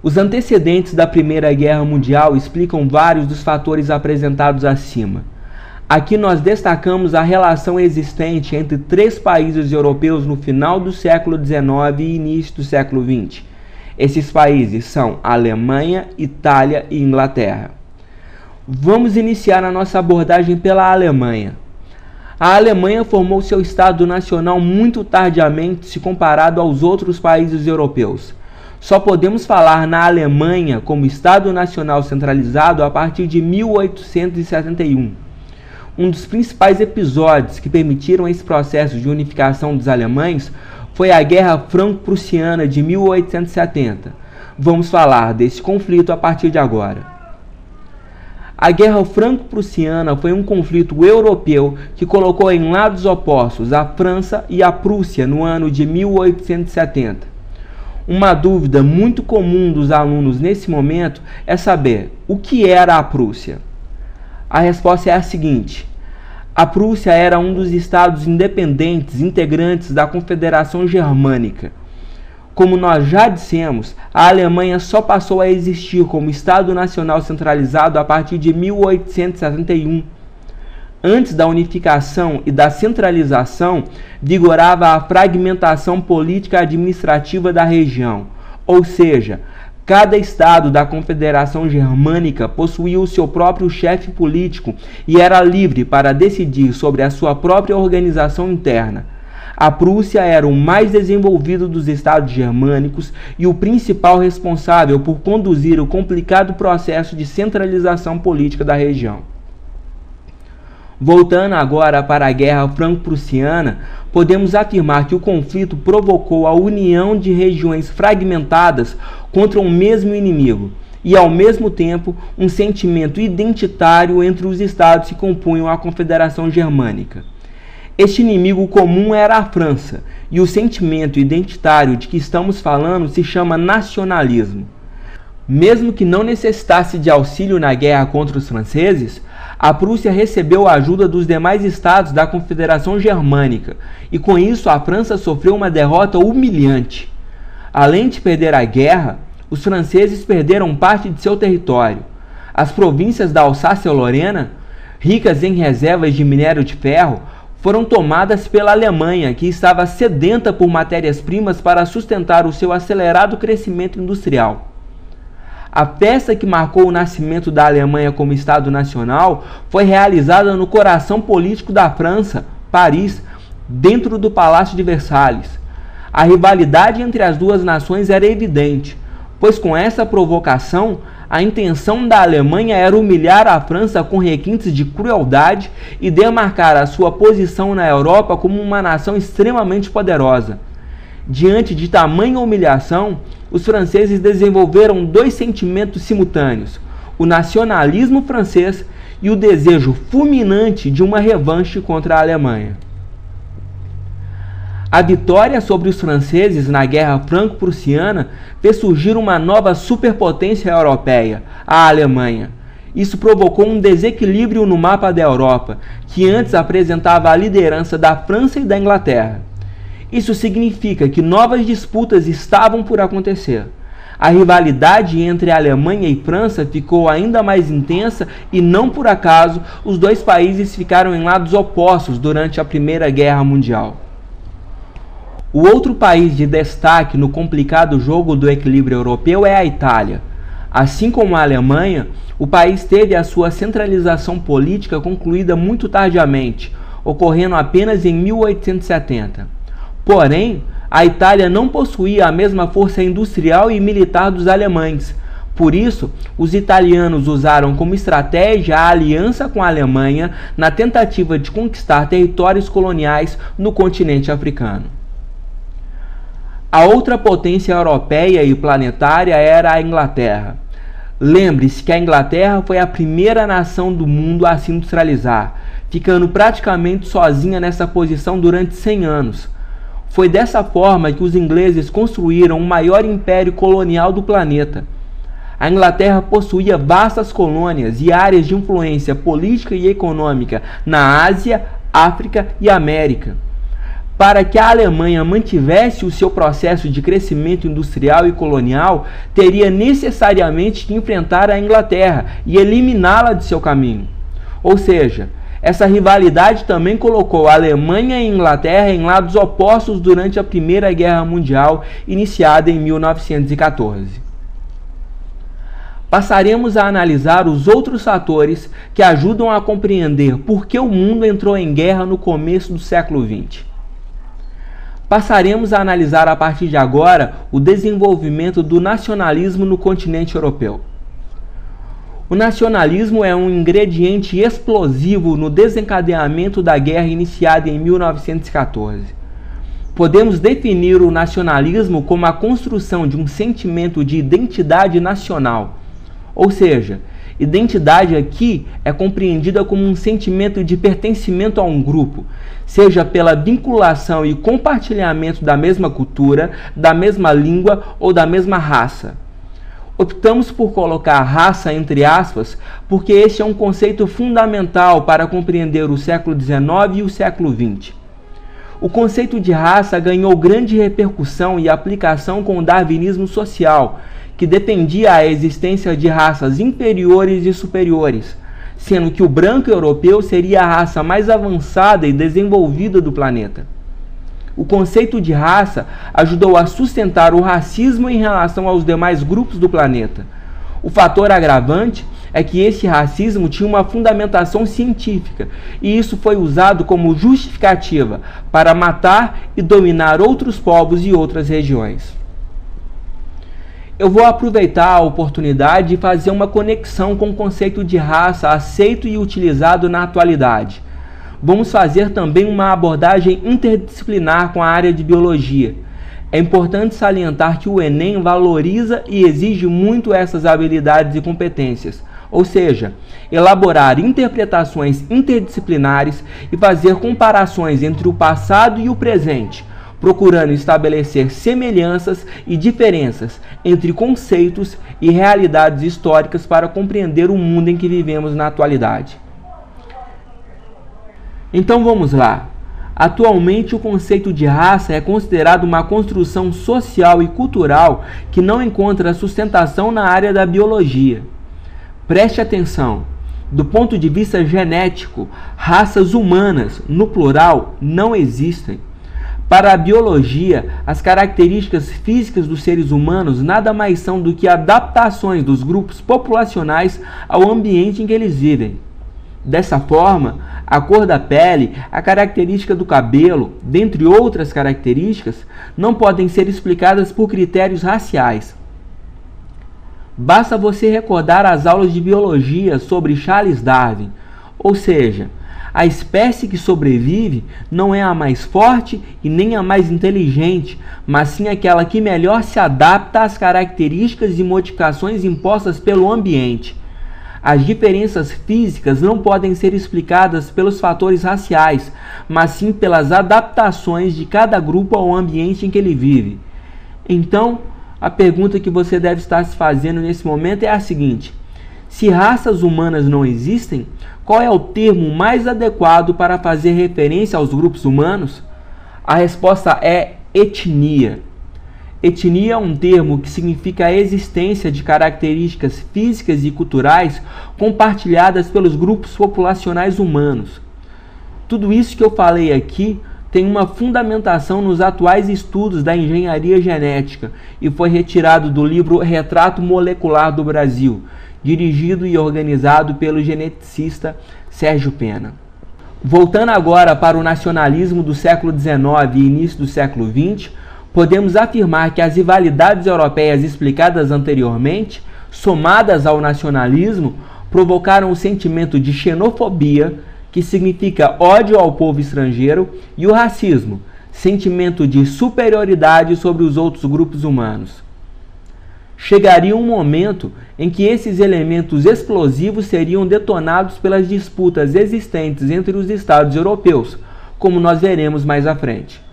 Os antecedentes da Primeira Guerra Mundial explicam vários dos fatores apresentados acima. Aqui nós destacamos a relação existente entre três países europeus no final do século XIX e início do século XX. Esses países são Alemanha, Itália e Inglaterra. Vamos iniciar a nossa abordagem pela Alemanha. A Alemanha formou seu Estado Nacional muito tardiamente se comparado aos outros países europeus. Só podemos falar na Alemanha como Estado Nacional centralizado a partir de 1871. Um dos principais episódios que permitiram esse processo de unificação dos alemães foi a Guerra Franco-Prussiana de 1870. Vamos falar desse conflito a partir de agora. A Guerra Franco-Prussiana foi um conflito europeu que colocou em lados opostos a França e a Prússia no ano de 1870. Uma dúvida muito comum dos alunos nesse momento é saber o que era a Prússia. A resposta é a seguinte: a Prússia era um dos estados independentes integrantes da Confederação Germânica. Como nós já dissemos, a Alemanha só passou a existir como Estado Nacional centralizado a partir de 1871. Antes da unificação e da centralização, vigorava a fragmentação política administrativa da região, ou seja, cada estado da Confederação Germânica possuía o seu próprio chefe político e era livre para decidir sobre a sua própria organização interna. A Prússia era o mais desenvolvido dos estados germânicos e o principal responsável por conduzir o complicado processo de centralização política da região. Voltando agora para a Guerra Franco-Prussiana, podemos afirmar que o conflito provocou a união de regiões fragmentadas contra um mesmo inimigo e, ao mesmo tempo, um sentimento identitário entre os estados que compunham a Confederação Germânica. Este inimigo comum era a França, e o sentimento identitário de que estamos falando se chama nacionalismo. Mesmo que não necessitasse de auxílio na guerra contra os franceses, a Prússia recebeu a ajuda dos demais estados da Confederação Germânica, e com isso a França sofreu uma derrota humilhante. Além de perder a guerra, os franceses perderam parte de seu território. As províncias da Alsácia-Lorena, ricas em reservas de minério de ferro, foram tomadas pela Alemanha, que estava sedenta por matérias-primas para sustentar o seu acelerado crescimento industrial. A festa que marcou o nascimento da Alemanha como Estado Nacional foi realizada no coração político da França, Paris, dentro do Palácio de Versalhes. A rivalidade entre as duas nações era evidente, pois com essa provocação, a intenção da Alemanha era humilhar a França com requintes de crueldade e demarcar a sua posição na Europa como uma nação extremamente poderosa. Diante de tamanha humilhação, os franceses desenvolveram dois sentimentos simultâneos: o nacionalismo francês e o desejo fulminante de uma revanche contra a Alemanha. A vitória sobre os franceses na Guerra Franco-Prussiana fez surgir uma nova superpotência europeia, a Alemanha. Isso provocou um desequilíbrio no mapa da Europa, que antes apresentava a liderança da França e da Inglaterra. Isso significa que novas disputas estavam por acontecer. A rivalidade entre a Alemanha e França ficou ainda mais intensa e, não por acaso, os dois países ficaram em lados opostos durante a Primeira Guerra Mundial. O outro país de destaque no complicado jogo do equilíbrio europeu é a Itália. Assim como a Alemanha, o país teve a sua centralização política concluída muito tardiamente, ocorrendo apenas em 1870. Porém, a Itália não possuía a mesma força industrial e militar dos alemães. Por isso, os italianos usaram como estratégia a aliança com a Alemanha na tentativa de conquistar territórios coloniais no continente africano. A outra potência europeia e planetária era a Inglaterra. Lembre-se que a Inglaterra foi a primeira nação do mundo a se industrializar, ficando praticamente sozinha nessa posição durante 100 anos. Foi dessa forma que os ingleses construíram o maior império colonial do planeta. A Inglaterra possuía vastas colônias e áreas de influência política e econômica na Ásia, África e América. para que a Alemanha mantivesse o seu processo de crescimento industrial e colonial, teria necessariamente que enfrentar a Inglaterra e eliminá-la de seu caminho. Ou seja, essa rivalidade também colocou a Alemanha e a Inglaterra em lados opostos durante a Primeira Guerra Mundial, iniciada em 1914. Passaremos a analisar os outros fatores que ajudam a compreender por que o mundo entrou em guerra no começo do século XX. Passaremos a analisar a partir de agora o desenvolvimento do nacionalismo no continente europeu. O nacionalismo é um ingrediente explosivo no desencadeamento da guerra iniciada em 1914. Podemos definir o nacionalismo como a construção de um sentimento de identidade nacional, ou seja, identidade aqui é compreendida como um sentimento de pertencimento a um grupo, seja pela vinculação e compartilhamento da mesma cultura, da mesma língua ou da mesma raça. Optamos por colocar raça entre aspas, porque este é um conceito fundamental para compreender o século XIX e o século XX. O conceito de raça ganhou grande repercussão e aplicação com o darwinismo social, que defendia a existência de raças inferiores e superiores, sendo que o branco europeu seria a raça mais avançada e desenvolvida do planeta. O conceito de raça ajudou a sustentar o racismo em relação aos demais grupos do planeta. O fator agravante é que esse racismo tinha uma fundamentação científica, e isso foi usado como justificativa para matar e dominar outros povos e outras regiões. Eu vou aproveitar a oportunidade de fazer uma conexão com o conceito de raça aceito e utilizado na atualidade. Vamos fazer também uma abordagem interdisciplinar com a área de biologia. É importante salientar que o Enem valoriza e exige muito essas habilidades e competências, ou seja, elaborar interpretações interdisciplinares e fazer comparações entre o passado e o presente, procurando estabelecer semelhanças e diferenças entre conceitos e realidades históricas para compreender o mundo em que vivemos na atualidade. Então vamos lá. Atualmente, o conceito de raça é considerado uma construção social e cultural que não encontra sustentação na área da biologia. Preste atenção. Do ponto de vista genético, raças humanas, no plural, não existem. Para a biologia, as características físicas dos seres humanos nada mais são do que adaptações dos grupos populacionais ao ambiente em que eles vivem. Dessa forma, a cor da pele, a característica do cabelo, dentre outras características, não podem ser explicadas por critérios raciais. Basta você recordar as aulas de biologia sobre Charles Darwin, ou seja, a espécie que sobrevive não é a mais forte e nem a mais inteligente, mas sim aquela que melhor se adapta às características e modificações impostas pelo ambiente. As diferenças físicas não podem ser explicadas pelos fatores raciais, mas sim pelas adaptações de cada grupo ao ambiente em que ele vive. Então, a pergunta que você deve estar se fazendo nesse momento é a seguinte: se raças humanas não existem, qual é o termo mais adequado para fazer referência aos grupos humanos? A resposta é etnia. Etnia é um termo que significa a existência de características físicas e culturais compartilhadas pelos grupos populacionais humanos. Tudo isso que eu falei aqui tem uma fundamentação nos atuais estudos da engenharia genética e foi retirado do livro Retrato Molecular do Brasil, dirigido e organizado pelo geneticista Sérgio Pena. Voltando agora para o nacionalismo do século XIX e início do século XX, podemos afirmar que as rivalidades europeias explicadas anteriormente, somadas ao nacionalismo, provocaram o sentimento de xenofobia, que significa ódio ao povo estrangeiro, e o racismo, sentimento de superioridade sobre os outros grupos humanos. Chegaria um momento em que esses elementos explosivos seriam detonados pelas disputas existentes entre os estados europeus, como nós veremos mais à frente.